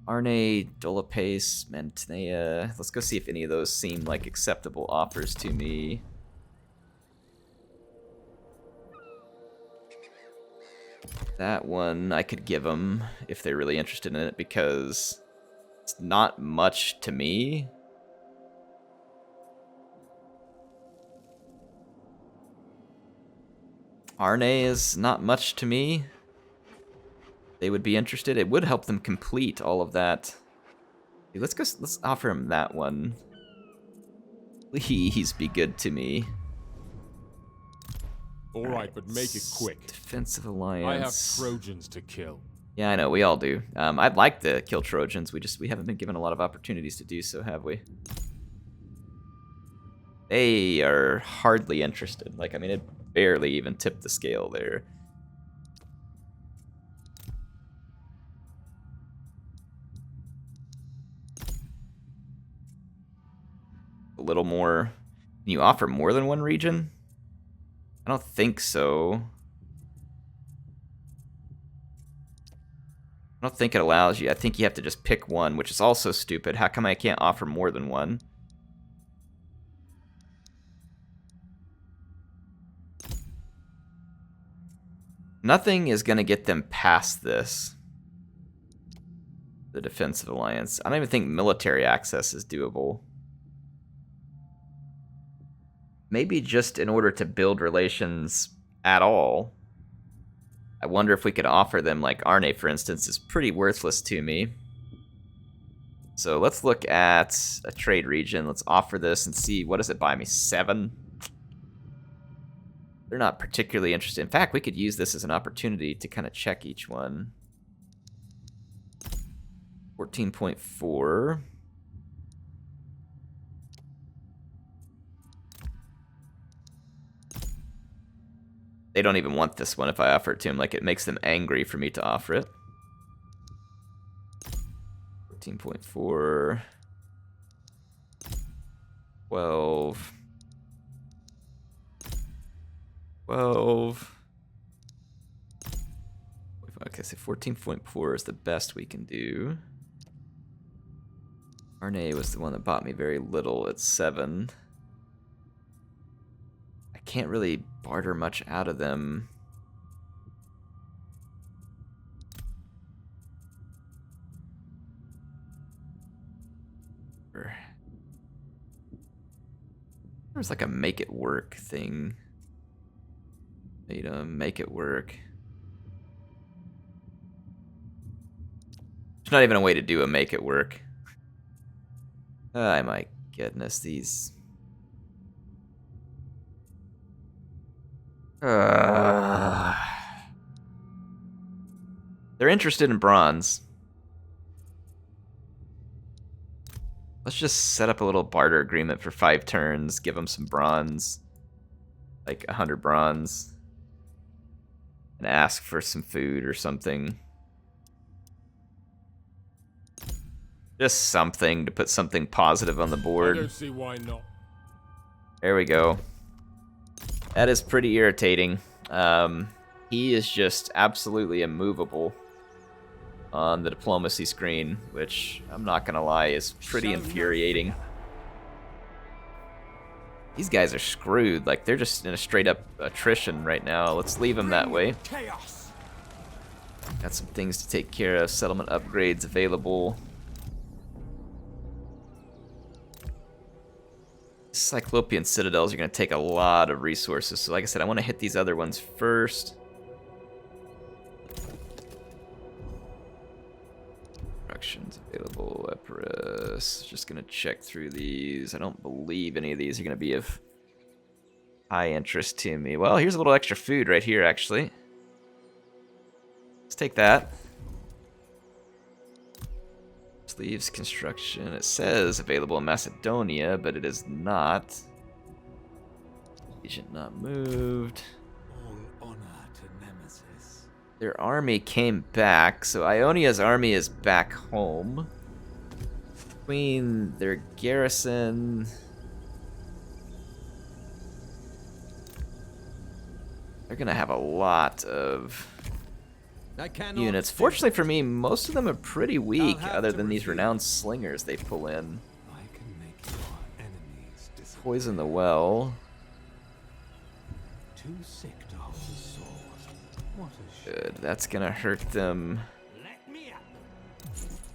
Arne, Dolapace, Mantinea. Let's go see if any of those seem like acceptable offers to me. That one I could give them if they're really interested in it, because it's not much to me. Arne is not much to me. They would be interested. It would help them complete all of that. Okay, let's offer him that one. Please be good to me. All right, but make it quick. Defensive alliance. I have Trojans to kill. Yeah, I know, we all do. I'd like to kill Trojans. We haven't been given a lot of opportunities to do so, have we? They are hardly interested. Like, I mean, it barely even tipped the scale there. A little more. Can you offer more than one region? I don't think so. I don't think it allows you. I think you have to just pick one, which is also stupid. How come I can't offer more than one? Nothing is going to get them past this. The defensive alliance. I don't even think military access is doable. Maybe just in order to build relations at all. I wonder if we could offer them, like Arne, for instance, is pretty worthless to me. So let's look at a trade region. Let's offer this and see, what does it buy me? 7? They're not particularly interested. In fact, we could use this as an opportunity to kind of check each one. 14.4. They don't even want this one if I offer it to them. Like, it makes them angry for me to offer it. 14.4. 12. 12. Okay, so 14.4 is the best we can do. Arne was the one that bought me very little at 7. I can't really barter much out of them. There's like a make it work thing. You know, make it work. There's not even a way to do a make it work. Oh my goodness, these. They're interested in bronze. Let's just set up a little barter agreement for 5 turns, give them some bronze, like 100 bronze, and ask for some food or something. Just something to put something positive on the board. I don't see why not. There we go. That is pretty irritating. He is just absolutely immovable on the diplomacy screen, which, I'm not gonna lie, is pretty infuriating. These guys are screwed. Like, they're just in a straight-up attrition right now. Let's leave them that way. Got some things to take care of. Settlement upgrades available. Cyclopean citadels are going to take a lot of resources. So like I said, I want to hit these other ones first. Productions available. Epirus. Just going to check through these. I don't believe any of these are going to be of high interest to me. Well, here's a little extra food right here, actually. Let's take that. Sleeves construction. It says available in Macedonia, but it is not. Agent not moved. All honor to Nemesis. Their army came back, so Ionia's army is back home. Between their garrison... They're gonna have a lot of units. Fortunately for me, most of them are pretty weak, other than these renowned slingers they pull in. I can make your enemies disappear. Poison the well. Too sick to hold a sword. What a shame. Good, that's gonna hurt them. Let me out.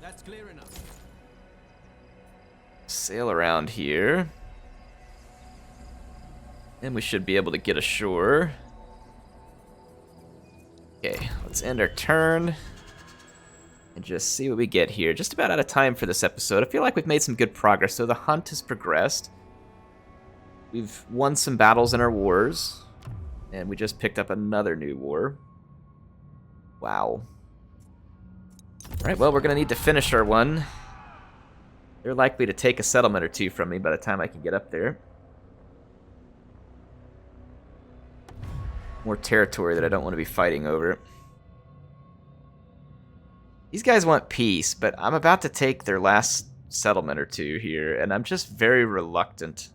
That's clear enough. Sail around here. And we should be able to get ashore. Okay, let's end our turn and just see what we get here. Just about out of time for this episode. I feel like we've made some good progress. So the hunt has progressed. We've won some battles in our wars, and we just picked up another new war. Wow. Alright, well, we're going to need to finish our one. They're likely to take a settlement or two from me by the time I can get up there. More territory that I don't want to be fighting over. These guys want peace, but I'm about to take their last settlement or two here, and I'm just very reluctant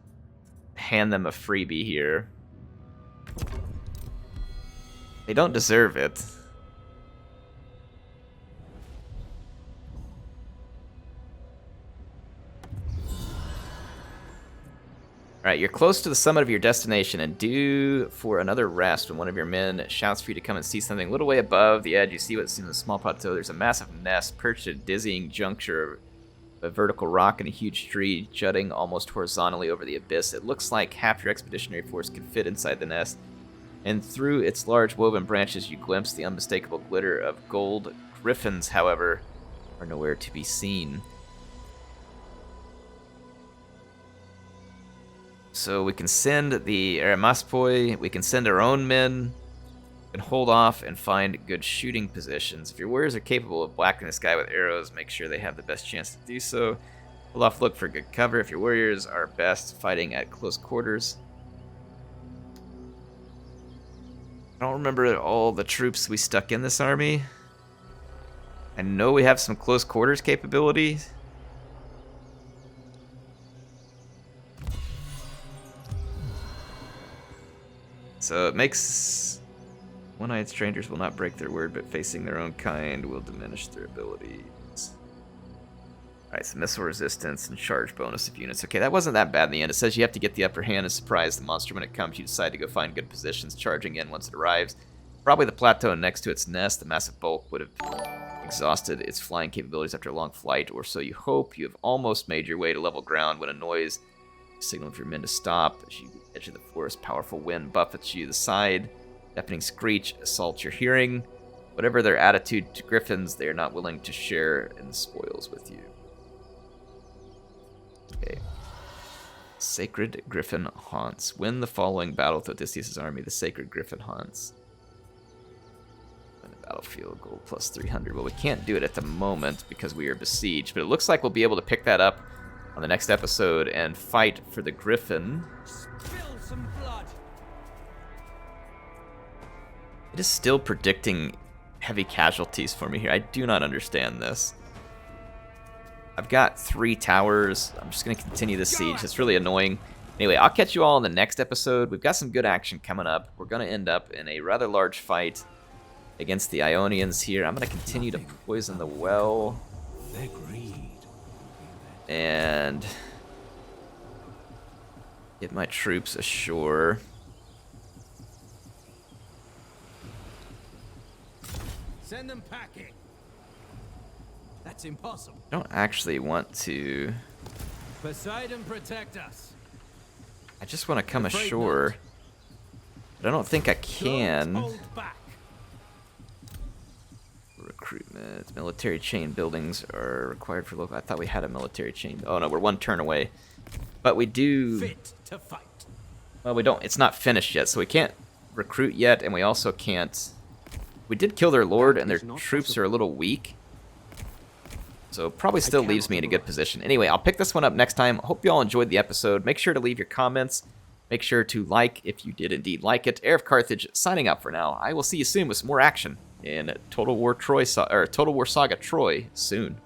to hand them a freebie here. They don't deserve it. Alright, you're close to the summit of your destination and due for another rest when one of your men shouts for you to come and see something. A little way above the edge, you see what seems a small plateau. There's a massive nest perched at a dizzying juncture of a vertical rock and a huge tree jutting almost horizontally over the abyss. It looks like half your expeditionary force could fit inside the nest, and through its large woven branches you glimpse the unmistakable glitter of gold. Griffins, however, are nowhere to be seen. So we can send the Eremaspoi, we can send our own men, and hold off and find good shooting positions. If your warriors are capable of blackening the sky with arrows, make sure they have the best chance to do so. Hold off, look for good cover if your warriors are best fighting at close quarters. I don't remember all the troops we stuck in this army. I know we have some close quarters capabilities. So it makes one-eyed strangers will not break their word, but facing their own kind will diminish their abilities. Alright, so missile resistance and charge bonus of units. Okay, that wasn't that bad in the end. It says you have to get the upper hand and surprise the monster when it comes. You decide to go find good positions, charging in once it arrives. Probably the plateau next to its nest. The massive bulk would have exhausted its flying capabilities after a long flight, or so you hope. You have almost made your way to level ground when a noise signaled for your men to stop. As you edge of the forest, powerful wind buffets you the side. Deafening screech assaults your hearing. Whatever their attitude to griffins, they are not willing to share in the spoils with you. Okay. Sacred Griffin haunts. Win the following battle with Odysseus' army. The Sacred Griffin haunts. Win the battlefield, gold plus 300. Well, we can't do it at the moment because we are besieged, but it looks like we'll be able to pick that up on the next episode and fight for the Griffin. Spill some blood. It is still predicting heavy casualties for me here. I do not understand this. I've got 3 towers. I'm just going to continue this siege. It's really annoying. Anyway, I'll catch you all in the next episode. We've got some good action coming up. We're going to end up in a rather large fight against the Ionians here. I'm going to continue to poison the well. Their greed. And get my troops ashore. Send them packing. That's impossible. I don't actually want to. Poseidon, protect us. I just want to come Afraid ashore. not. But I don't think I can. Don't hold back. Recruitment. Military chain buildings are required for local. I thought we had a military chain. Oh no, we're 1 turn away. But we do. Fit to fight. Well, we don't. It's not finished yet, so we can't recruit yet, and we also can't. We did kill their lord, and their troops are a little weak. So probably still leaves me in a good position. Anyway, I'll pick this one up next time. Hope you all enjoyed the episode. Make sure to leave your comments. Make sure to like if you did indeed like it. HeirofCarthage signing out for now. I will see you soon with some more action in Total War Saga Troy soon.